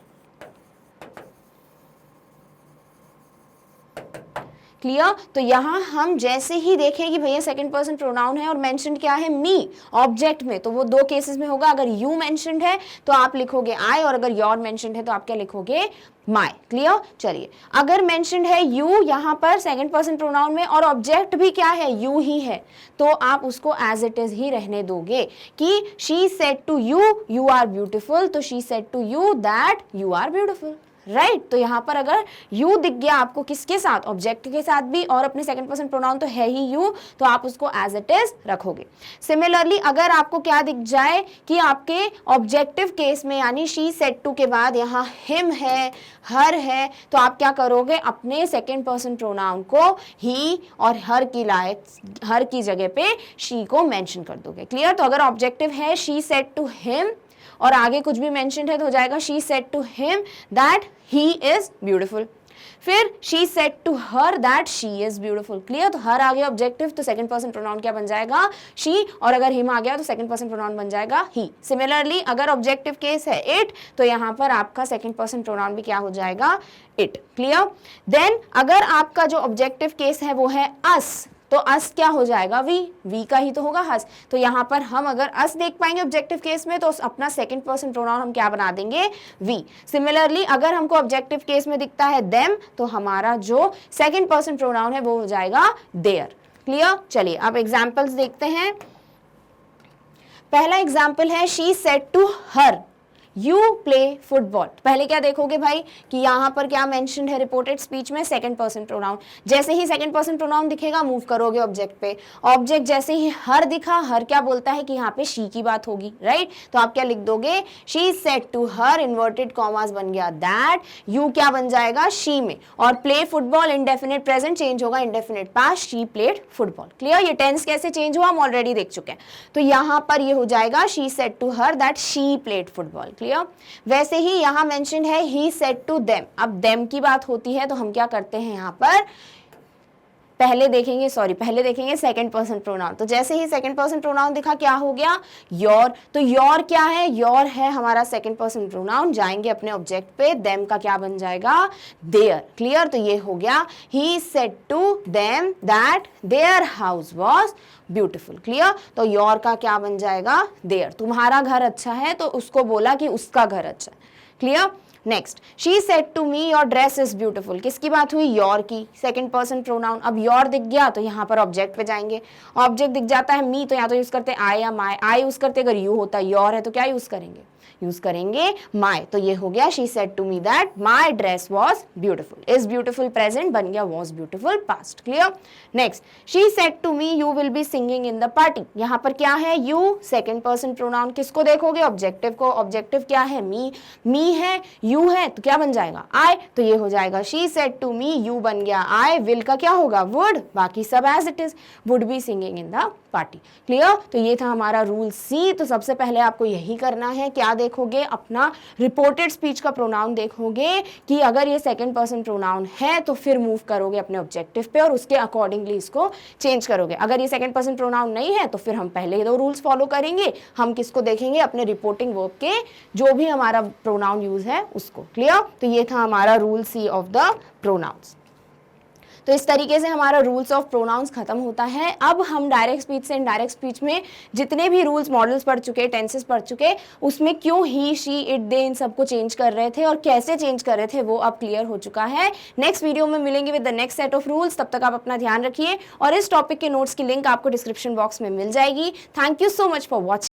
clear? तो यहां हम जैसे ही देखें कि भैया सेकंड पर्सन प्रोनाउन है और मेंशन्ड क्या है मी ऑब्जेक्ट में, तो वो दो केसेस में होगा। अगर यू मेंशन्ड है तो आप लिखोगे आई, और अगर योर मेंशन्ड है तो आप क्या लिखोगे माय, क्लियर? चलिए, अगर मेंशन्ड है यू यहाँ पर सेकंड पर्सन प्रोनाउन में और ऑब्जेक्ट भी क्या है यू ही है, तो आप उसको एज इट इज ही रहने दोगे कि she said to you you are beautiful, तो she said to you that you are beautiful, right? तो यहाँ पर अगर यू दिख गया आपको किसके साथ, ऑब्जेक्ट के साथ भी, और अपने सेकंड पर्सन प्रोनाउन तो है ही यू, तो आप उसको एज इट इज रखोगे। सिमिलरली अगर आपको क्या दिख जाए कि आपके ऑब्जेक्टिव केस में यानी शी सेड टू के बाद यहाँ हिम है, हर है, तो आप क्या करोगे, अपने सेकंड पर्सन प्रोनाउन को ही और हर की लायक, हर की जगह पे शी को मेंशन कर दोगे, क्लियर? तो अगर ऑब्जेक्टिव है शी सेड टू हिम और आगे कुछ भी मेंशन्ड है तो हो जाएगा she said to him that he is beautiful. फिर she said to her that she is beautiful, clear? तो हर आ गया ऑब्जेक्टिव, तो सेकंड पर्सन प्रोनाउन क्या बन जाएगा, शी, और अगर हिम आ गया तो सेकंड पर्सन प्रोनाउन बन जाएगा ही। सिमिलरली अगर ऑब्जेक्टिव केस है इट, तो यहाँ पर आपका सेकंड पर्सन प्रोनाउन भी क्या हो जाएगा, इट, क्लियर? देन अगर आपका जो ऑब्जेक्टिव केस है वो है अस, तो अस क्या हो जाएगा, वी का ही तो होगा हस, तो यहाँ पर हम अगर अस देख पाएंगे ऑब्जेक्टिव केस में तो अपना सेकंड पर्सन प्रोनाउन हम क्या बना देंगे, वी। सिमिलरली अगर हमको ऑब्जेक्टिव केस में दिखता है देम, तो हमारा जो सेकंड पर्सन प्रोनाउन है वो हो जाएगा देयर, क्लियर? चलिए अब एग्जाम्पल्स देखते हैं। पहला एग्जाम्पल है she said to her you play football. पहले क्या देखोगे भाई कि यहाँ पर क्या मेंशन्ड है रिपोर्टेड स्पीच में, सेकंड पर्सन प्रोनाउन। जैसे ही सेकंड पर्सन प्रोनाउन दिखेगा मूव करोगे ऑब्जेक्ट पे। ऑब्जेक्ट जैसे ही हर दिखा, हर क्या बोलता है कि यहाँ पे शी की बात होगी, राइट? तो आप क्या लिख दोगे, she said to her, inverted commas बन गया दैट, यू क्या बन जाएगा शी में, और play football indefinite present change होगा indefinite past, she played football, clear? ये टेंस कैसे चेंज हुआ हम ऑलरेडी देख चुके हैं। तो यहाँ पर ये हो जाएगा she said to her that she played football, clear? वैसे ही यहां मेंशन है ही सेड टू देम। अब देम की बात होती है तो हम क्या करते हैं, यहां पर पहले देखेंगे सेकंड पर्सन प्रोनाउन। तो जैसे ही सेकंड पर्सन प्रोनाउन दिखा क्या हो गया, योर। तो योर क्या है, योर है हमारा सेकंड पर्सन प्रोनाउन। जाएंगे अपने ऑब्जेक्ट पे, देम का क्या बन जाएगा, देयर, क्लियर? तो ये हो गया he said to them that their house was beautiful, clear? तो योर का क्या बन जाएगा, देयर। तुम्हारा घर अच्छा है तो उसको बोला कि उसका घर अच्छा है, clear? Next, she said to me your dress is beautiful. किसकी बात हुई, योर की, सेकंड पर्सन प्रोनाउन। अब योर दिख गया तो यहाँ पर ऑब्जेक्ट पे जाएंगे। ऑब्जेक्ट दिख जाता है मी, तो यहाँ तो यूज करते आई या माई, आई यूज करते। अगर यू होता योर है तो क्या यूज करेंगे, यूज करेंगे माई। तो ये हो गया she said to me that my dress was beautiful. Is beautiful present बन गया was beautiful past, clear? Next, she said to me you will be singing in the party. यहाँ पर क्या है, यू, सेकंड पर्सन प्रोनाउन। किसको देखोगे, objective को। Objective क्या है, मी, मी है, यू है, तो क्या बन जाएगा, आई। तो ये हो जाएगा she said to me, you बन गया आई, विल का क्या होगा, वुड, बाकी सब as it is, would be singing in the party, clear? तो ये था हमारा रूल सी। तो सबसे पहले आपको यही करना है, क्या देखोगे, अपना रिपोर्टेड स्पीच का प्रोनाउन देखोगे कि अगर ये सेकंड पर्सन प्रोनाउन है तो फिर मूव करोगे अपने ऑब्जेक्टिव पे और उसके अकॉर्डिंगली इसको चेंज करोगे। अगर ये सेकंड पर्सन प्रोनाउन नहीं है तो फिर हम पहले दो रूल्स फॉलो करेंगे। हम किसको देखेंगे, अपने रिपोर्टिंग वर्ब के जो भी हमारा प्रोनाउन यूज है उसको। क्लियर? तो ये था हमारा rule C of the pronouns. तो इस तरीके से हमारा रूल्स ऑफ प्रोनाउंस खत्म होता है। अब हम डायरेक्ट स्पीच से इनडायरेक्ट स्पीच में जितने भी रूल्स मॉडल्स पढ़ चुके, टेंसेस पढ़ चुके, उसमें क्यों ही, शी, इट, दे इन सबको चेंज कर रहे थे और कैसे चेंज कर रहे थे वो अब क्लियर हो चुका है। नेक्स्ट वीडियो में मिलेंगे with the next set of rules. तब तक आप अपना ध्यान रखिए और इस टॉपिक के नोट्स की लिंक आपको डिस्क्रिप्शन बॉक्स में मिल जाएगी। Thank you so much for watching.